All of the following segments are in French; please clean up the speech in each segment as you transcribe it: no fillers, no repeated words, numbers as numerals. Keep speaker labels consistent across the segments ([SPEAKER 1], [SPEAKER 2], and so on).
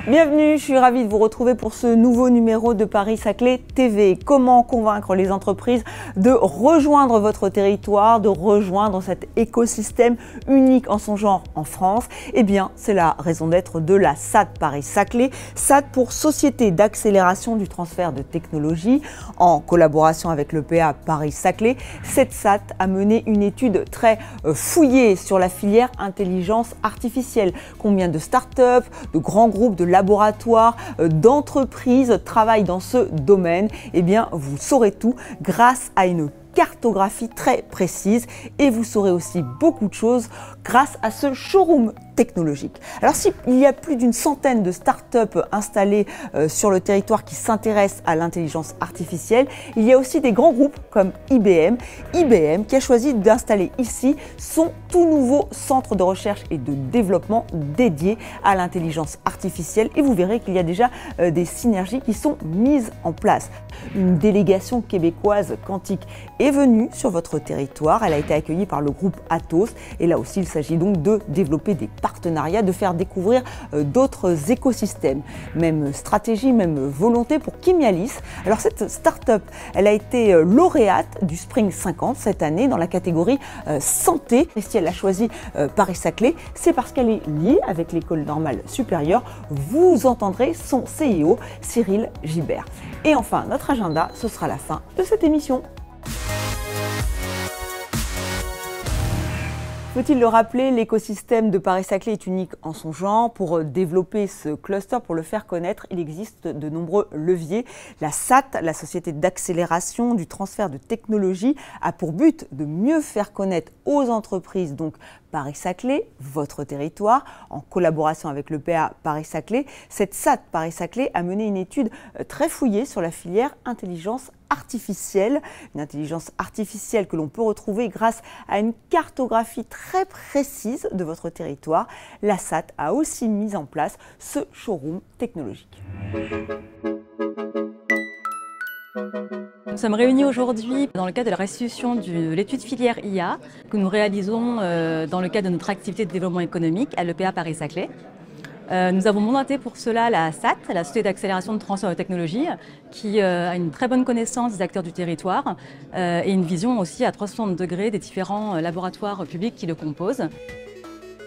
[SPEAKER 1] Bienvenue, je suis ravie de vous retrouver pour ce nouveau numéro de Paris-Saclay TV. Comment convaincre les entreprises de rejoindre votre territoire, de rejoindre cet écosystème unique en son genre en France? Eh bien, c'est la raison d'être de la SAT Paris-Saclay. SAT pour Société d'accélération du transfert de technologie. En collaboration avec l'EPA Paris-Saclay, cette SAT a mené une étude très fouillée sur la filière intelligence artificielle. Combien de start-up, de grands groupes, de laboratoires, d'entreprises travaillent dans ce domaine? Eh bien, vous saurez tout grâce à une cartographie très précise et vous saurez aussi beaucoup de choses grâce à ce showroom technologique. Alors s'il y a plus d'une centaine de start-up installées sur le territoire qui s'intéressent à l'intelligence artificielle, il y a aussi des grands groupes comme IBM. IBM qui a choisi d'installer ici son tout nouveau centre de recherche et de développement dédié à l'intelligence artificielle et vous verrez qu'il y a déjà des synergies qui sont mises en place. Une délégation québécoise quantique est venue sur votre territoire. Elle a été accueillie par le groupe Atos et là aussi il s'agit donc de développer des partenariats, de faire découvrir d'autres écosystèmes. Même stratégie, même volonté pour Chimialis. Alors cette start-up, elle a été lauréate du Spring 50 cette année dans la catégorie santé. Et si elle a choisi Paris-Saclay, c'est parce qu'elle est liée avec l'École normale supérieure. Vous entendrez son CEO, Cyril Gibert. Et enfin, notre agenda, ce sera la fin de cette émission. Faut-il le rappeler, l'écosystème de Paris-Saclay est unique en son genre. Pour développer ce cluster, pour le faire connaître, il existe de nombreux leviers. La SAT, la Société d'accélération du transfert de technologie, a pour but de mieux faire connaître aux entreprises, donc Paris-Saclay, votre territoire, en collaboration avec l'EPA Paris-Saclay. Cette SAT Paris-Saclay a mené une étude très fouillée sur la filière intelligence artificielle, une intelligence artificielle que l'on peut retrouver grâce à une cartographie très précise de votre territoire. La SAT a aussi mis en place ce showroom technologique.
[SPEAKER 2] Nous sommes réunis aujourd'hui dans le cadre de la restitution de l'étude filière IA que nous réalisons dans le cadre de notre activité de développement économique à l'EPA Paris-Saclay. Nous avons mandaté pour cela la SAT, la Société d'accélération de transfert de technologie, qui a une très bonne connaissance des acteurs du territoire et une vision aussi à 360 degrés des différents laboratoires publics qui le composent.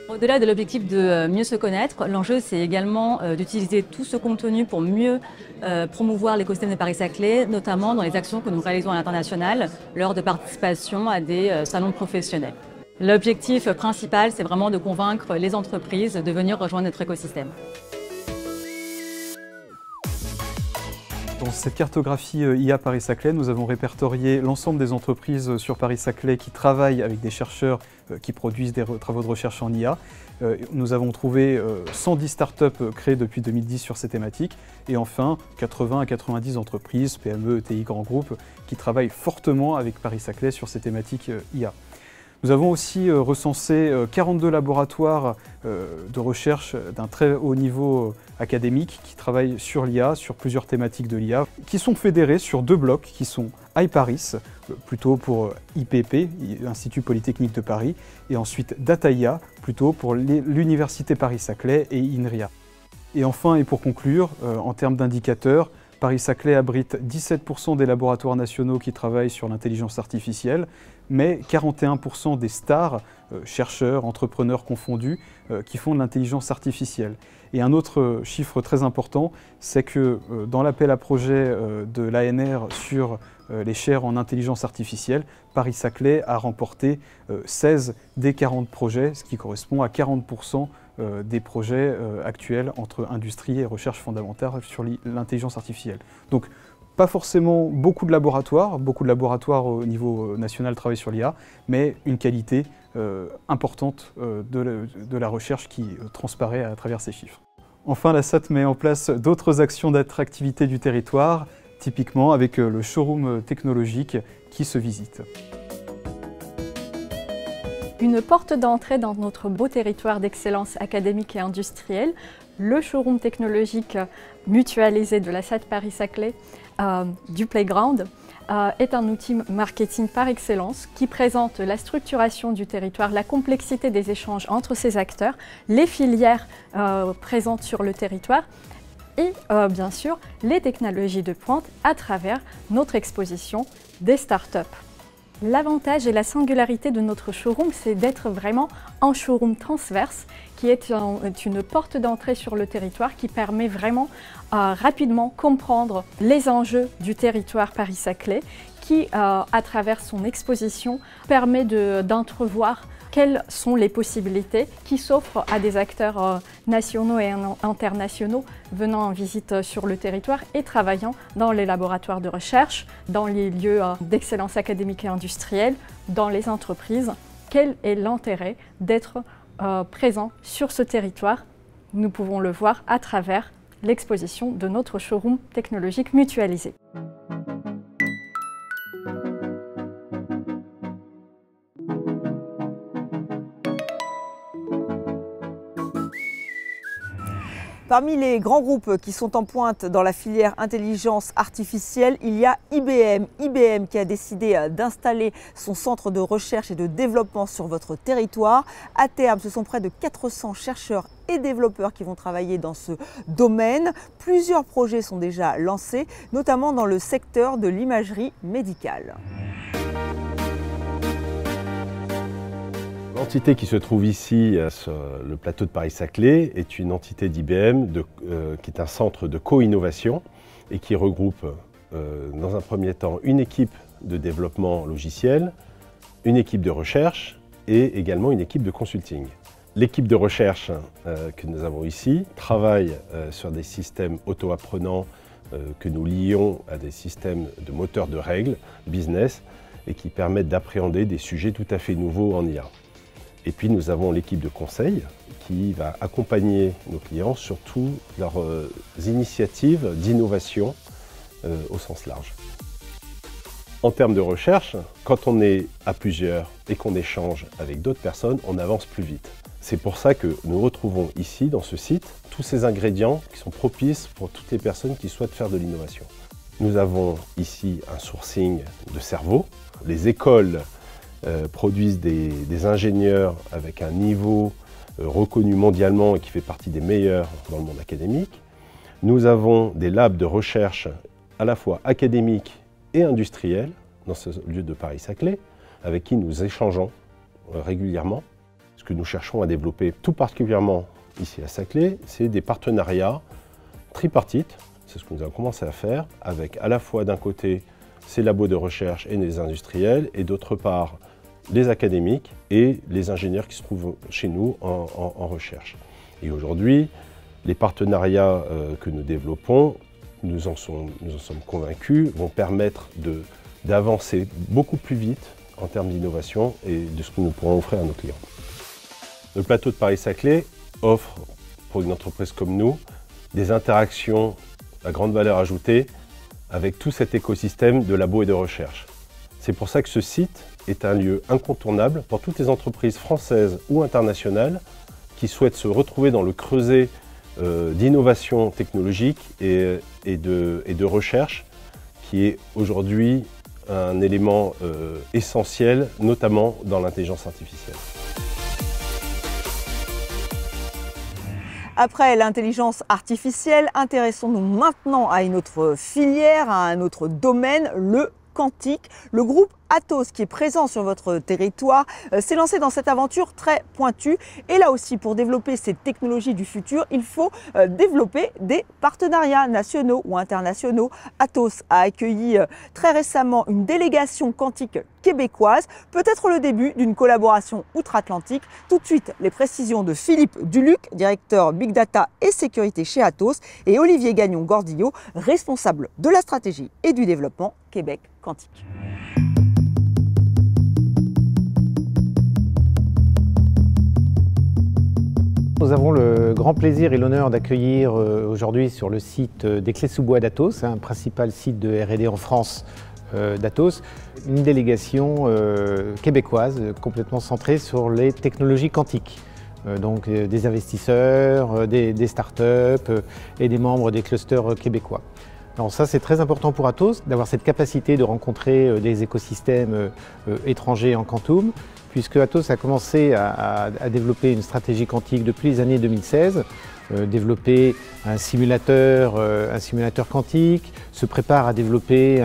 [SPEAKER 2] Au-delà de l'objectif de mieux se connaître, l'enjeu c'est également d'utiliser tout ce contenu pour mieux promouvoir l'écosystème de Paris-Saclay, notamment dans les actions que nous réalisons à l'international lors de participation à des salons professionnels. L'objectif principal, c'est vraiment de convaincre les entreprises de venir rejoindre notre écosystème.
[SPEAKER 3] Dans cette cartographie IA Paris-Saclay, nous avons répertorié l'ensemble des entreprises sur Paris-Saclay qui travaillent avec des chercheurs qui produisent des travaux de recherche en IA. Nous avons trouvé 110 startups créées depuis 2010 sur ces thématiques et enfin 80 à 90 entreprises, PME, ETI, grands groupes qui travaillent fortement avec Paris-Saclay sur ces thématiques IA. Nous avons aussi recensé 42 laboratoires de recherche d'un très haut niveau académique qui travaillent sur l'IA, sur plusieurs thématiques de l'IA, qui sont fédérés sur deux blocs qui sont iParis, plutôt pour IPP, Institut Polytechnique de Paris, et ensuite DataIA, plutôt pour l'Université Paris-Saclay et INRIA. Et enfin, et pour conclure, en termes d'indicateurs, Paris-Saclay abrite 17% des laboratoires nationaux qui travaillent sur l'intelligence artificielle, mais 41% des stars, chercheurs, entrepreneurs confondus, qui font de l'intelligence artificielle. Et un autre chiffre très important, c'est que dans l'appel à projet de l'ANR sur les chaires en intelligence artificielle, Paris-Saclay a remporté 16 des 40 projets, ce qui correspond à 40% des projets actuels entre industrie et recherche fondamentale sur l'intelligence artificielle. Donc, pas forcément beaucoup de laboratoires au niveau national travaillent sur l'IA, mais une qualité importante de la recherche qui transparaît à travers ces chiffres. Enfin, la SAT met en place d'autres actions d'attractivité du territoire, typiquement avec le showroom technologique qui se visite.
[SPEAKER 4] une porte d'entrée dans notre beau territoire d'excellence académique et industrielle. Le showroom technologique mutualisé de la SAT Paris-Saclay du Playground est un outil marketing par excellence qui présente la structuration du territoire, la complexité des échanges entre ces acteurs, les filières présentes sur le territoire et bien sûr les technologies de pointe à travers notre exposition des startups. L'avantage et la singularité de notre showroom, c'est d'être vraiment un showroom transverse qui est une porte d'entrée sur le territoire qui permet vraiment rapidement comprendre les enjeux du territoire Paris-Saclay qui, à travers son exposition, permet d'entrevoir quelles sont les possibilités qui s'offrent à des acteurs nationaux et internationaux venant en visite sur le territoire et travaillant dans les laboratoires de recherche, dans les lieux d'excellence académique et industrielle, dans les entreprises. Quel est l'intérêt d'être présent sur ce territoire? Nous pouvons le voir à travers l'exposition de notre showroom technologique mutualisé.
[SPEAKER 1] Parmi les grands groupes qui sont en pointe dans la filière intelligence artificielle, il y a IBM. IBM qui a décidé d'installer son centre de recherche et de développement sur votre territoire. À terme, ce sont près de 400 chercheurs et développeurs qui vont travailler dans ce domaine. Plusieurs projets sont déjà lancés, notamment dans le secteur de l'imagerie médicale.
[SPEAKER 5] L'entité qui se trouve ici sur le plateau de Paris-Saclay est une entité d'IBM qui est un centre de co-innovation et qui regroupe dans un premier temps une équipe de développement logiciel, une équipe de recherche et également une équipe de consulting. L'équipe de recherche que nous avons ici travaille sur des systèmes auto-apprenants que nous lions à des systèmes de moteurs de règles, business, et qui permettent d'appréhender des sujets tout à fait nouveaux en IA. Et puis nous avons l'équipe de conseil qui va accompagner nos clients sur toutes leurs initiatives d'innovation au sens large. En termes de recherche, quand on est à plusieurs et qu'on échange avec d'autres personnes, on avance plus vite. C'est pour ça que nous retrouvons ici, dans ce site, tous ces ingrédients qui sont propices pour toutes les personnes qui souhaitent faire de l'innovation. Nous avons ici un sourcing de cerveaux. Les écoles produisent des ingénieurs avec un niveau reconnu mondialement et qui fait partie des meilleurs dans le monde académique. Nous avons des labs de recherche à la fois académiques et industriels dans ce lieu de Paris-Saclay, avec qui nous échangeons régulièrement. Ce que nous cherchons à développer tout particulièrement ici à Saclay, c'est des partenariats tripartites, c'est ce que nous avons commencé à faire, avec à la fois d'un côté ces labos de recherche et les industriels, et d'autre part les académiques et les ingénieurs qui se trouvent chez nous en recherche. Et aujourd'hui, les partenariats que nous développons, nous en sommes convaincus, vont permettre d'avancer beaucoup plus vite en termes d'innovation et de ce que nous pourrons offrir à nos clients. Le plateau de Paris-Saclay offre, pour une entreprise comme nous, des interactions à grande valeur ajoutée avec tout cet écosystème de labos et de recherche. C'est pour ça que ce site est un lieu incontournable pour toutes les entreprises françaises ou internationales qui souhaitent se retrouver dans le creuset d'innovation technologique et de recherche qui est aujourd'hui un élément essentiel, notamment dans l'intelligence artificielle.
[SPEAKER 1] Après l'intelligence artificielle, intéressons-nous maintenant à une autre filière, à un autre domaine, le quantique. Le groupe Atos, qui est présent sur votre territoire, s'est lancé dans cette aventure très pointue. Et là aussi, pour développer ces technologies du futur, il faut développer des partenariats nationaux ou internationaux. Atos a accueilli très récemment une délégation quantique québécoise, peut-être le début d'une collaboration outre-Atlantique. Tout de suite, les précisions de Philippe Duluc, directeur Big Data et Sécurité chez Atos, et Olivier Gagnon-Gordillo, responsable de la stratégie et du développement Québec Quantique.
[SPEAKER 6] Nous avons le grand plaisir et l'honneur d'accueillir aujourd'hui sur le site des Clés-sous-Bois d'Atos, un principal site de R&D en France d'Atos, une délégation québécoise complètement centrée sur les technologies quantiques. Donc des investisseurs, des startups et des membres des clusters québécois. Alors ça, c'est très important pour Atos d'avoir cette capacité de rencontrer des écosystèmes étrangers en quantum, puisque Atos a commencé à développer une stratégie quantique depuis les années 2016, développer un simulateur quantique, se prépare à développer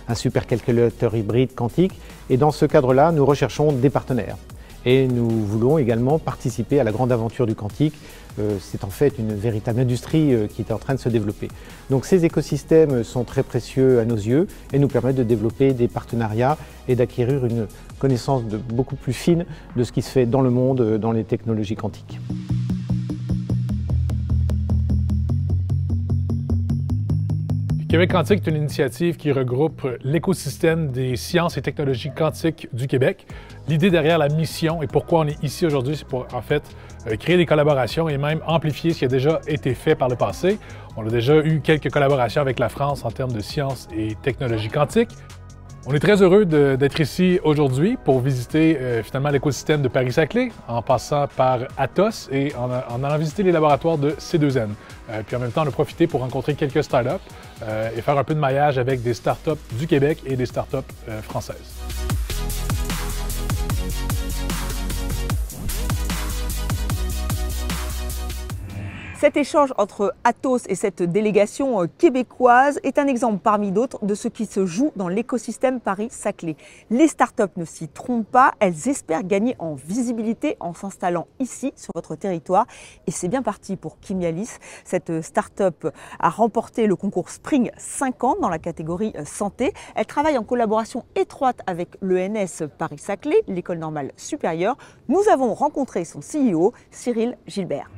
[SPEAKER 6] un supercalculateur hybride quantique, et dans ce cadre-là, nous recherchons des partenaires. Et nous voulons également participer à la grande aventure du quantique. C'est en fait une véritable industrie qui est en train de se développer. Donc ces écosystèmes sont très précieux à nos yeux et nous permettent de développer des partenariats et d'acquérir une connaissance beaucoup plus fine de ce qui se fait dans le monde dans les technologies quantiques.
[SPEAKER 7] Québec Quantique est une initiative qui regroupe l'écosystème des sciences et technologies quantiques du Québec. L'idée derrière la mission et pourquoi on est ici aujourd'hui, c'est pour en fait créer des collaborations et même amplifier ce qui a déjà été fait par le passé. On a déjà eu quelques collaborations avec la France en termes de sciences et technologies quantiques. On est très heureux d'être ici aujourd'hui pour visiter finalement l'écosystème de Paris-Saclay en passant par Atos et en allant visiter les laboratoires de C2N. Puis en même temps, on a profité pour rencontrer quelques startups et faire un peu de maillage avec des startups du Québec et des startups françaises.
[SPEAKER 1] Cet échange entre Atos et cette délégation québécoise est un exemple parmi d'autres de ce qui se joue dans l'écosystème Paris-Saclay. Les startups ne s'y trompent pas, elles espèrent gagner en visibilité en s'installant ici sur votre territoire. Et c'est bien parti pour Chimialis. Cette startup a remporté le concours Spring 50 dans la catégorie santé. Elle travaille en collaboration étroite avec l'ENS Paris-Saclay, l'école normale supérieure. Nous avons rencontré son CEO, Cyril Gilbert.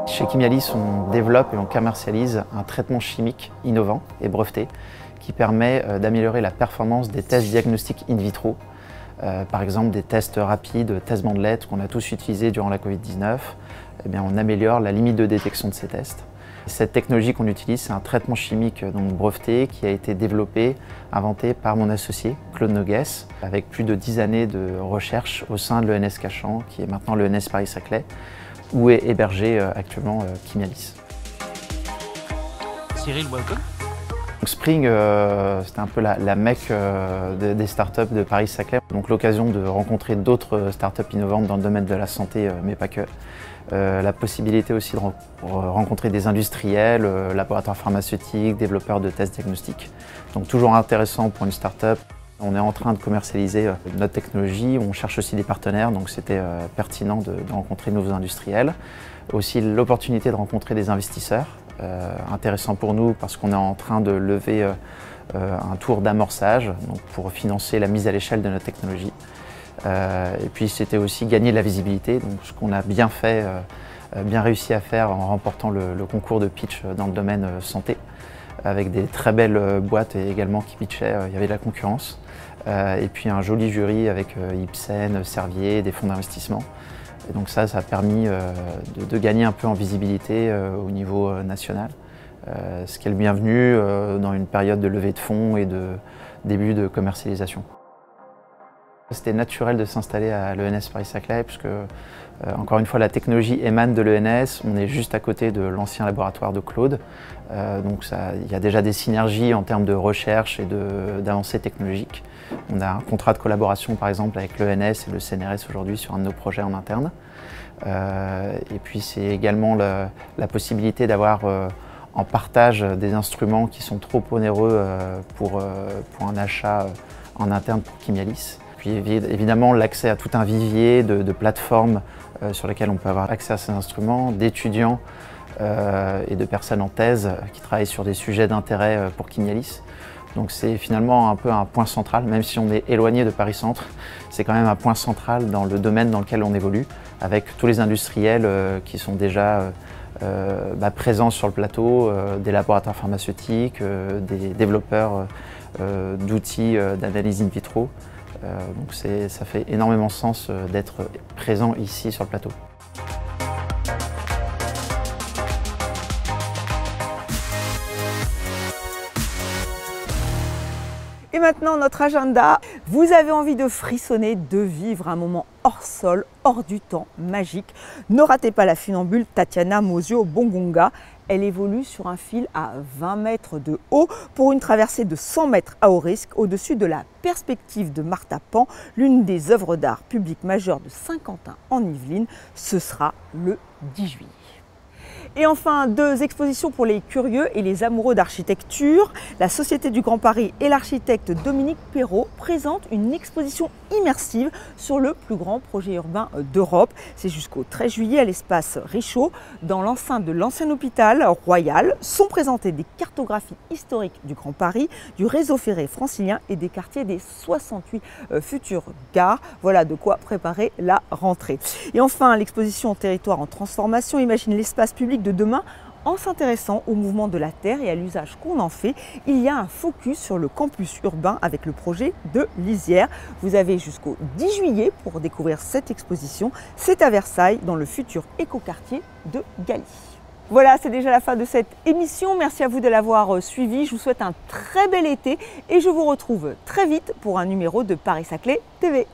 [SPEAKER 8] Chez Chimialis, on développe et on commercialise un traitement chimique innovant et breveté qui permet d'améliorer la performance des tests diagnostiques in vitro. Par exemple, des tests rapides, tests bandelettes qu'on a tous utilisés durant la Covid-19. Eh bien, on améliore la limite de détection de ces tests. Cette technologie qu'on utilise, c'est un traitement chimique donc breveté qui a été développé, inventé par mon associé, Claude Nogues, avec plus de 10 années de recherche au sein de l'ENS Cachan, qui est maintenant l'ENS Paris-Saclay, où est hébergé actuellement Chimialis.
[SPEAKER 9] Cyril, welcome.
[SPEAKER 8] Donc Spring, c'était un peu la mecque des startups de Paris-Saclay. Donc l'occasion de rencontrer d'autres startups innovantes dans le domaine de la santé, mais pas que. La possibilité aussi de rencontrer des industriels, laboratoires pharmaceutiques, développeurs de tests diagnostiques. Donc toujours intéressant pour une startup. On est en train de commercialiser notre technologie, on cherche aussi des partenaires, donc c'était pertinent de rencontrer de nouveaux industriels. Aussi l'opportunité de rencontrer des investisseurs, intéressant pour nous parce qu'on est en train de lever un tour d'amorçage pour financer la mise à l'échelle de notre technologie. Et puis c'était aussi gagner de la visibilité, donc ce qu'on a bien fait, bien réussi à faire en remportant le concours de pitch dans le domaine santé, avec des très belles boîtes et également qui pitchaient, il y avait de la concurrence. Et puis un joli jury avec Ipsen, Servier, des fonds d'investissement. Et donc ça a permis de gagner un peu en visibilité au niveau national, ce qui est le bienvenu dans une période de levée de fonds et de début de commercialisation. C'était naturel de s'installer à l'ENS Paris-Saclay puisque, encore une fois, la technologie émane de l'ENS. On est juste à côté de l'ancien laboratoire de Claude. Donc il y a déjà des synergies en termes de recherche et d'avancées technologiques. On a un contrat de collaboration, par exemple, avec l'ENS et le CNRS aujourd'hui sur un de nos projets en interne. Et puis c'est également la possibilité d'avoir en partage des instruments qui sont trop onéreux pour un achat en interne pour Chimialis. Puis évidemment l'accès à tout un vivier de plateformes sur lesquelles on peut avoir accès à ces instruments, d'étudiants et de personnes en thèse qui travaillent sur des sujets d'intérêt pour Chimialis. Donc c'est finalement un peu un point central, même si on est éloigné de Paris-Centre, c'est quand même un point central dans le domaine dans lequel on évolue, avec tous les industriels qui sont déjà présents sur le plateau, des laboratoires pharmaceutiques, des développeurs d'outils d'analyse in vitro. Donc ça fait énormément sens d'être présent ici sur le plateau.
[SPEAKER 1] Et maintenant, notre agenda. Vous avez envie de frissonner, de vivre un moment hors sol, hors du temps, magique. Ne ratez pas la funambule Tatiana Mosio Bongonga. Elle évolue sur un fil à 20 mètres de haut pour une traversée de 100 mètres à haut risque au-dessus de la perspective de Martha Pan, l'une des œuvres d'art publiques majeures de Saint-Quentin en Yvelines. Ce sera le 10 juillet. Et enfin, 2 expositions pour les curieux et les amoureux d'architecture. La Société du Grand Paris et l'architecte Dominique Perrault présentent une exposition immersive sur le plus grand projet urbain d'Europe. C'est jusqu'au 13 juillet à l'espace Richaud. Dans l'enceinte de l'ancien hôpital royal sont présentées des cartographies historiques du Grand Paris, du réseau ferré francilien et des quartiers des 68 futures gares. Voilà de quoi préparer la rentrée. Et enfin, l'exposition Territoire en transformation imagine l'espace public de demain en s'intéressant au mouvement de la Terre et à l'usage qu'on en fait. Il y a un focus sur le campus urbain avec le projet de Lisières. Vous avez jusqu'au 10 juillet pour découvrir cette exposition. C'est à Versailles, dans le futur écoquartier de Galie. Voilà, c'est déjà la fin de cette émission. Merci à vous de l'avoir suivi. Je vous souhaite un très bel été et je vous retrouve très vite pour un numéro de Paris-Saclay TV.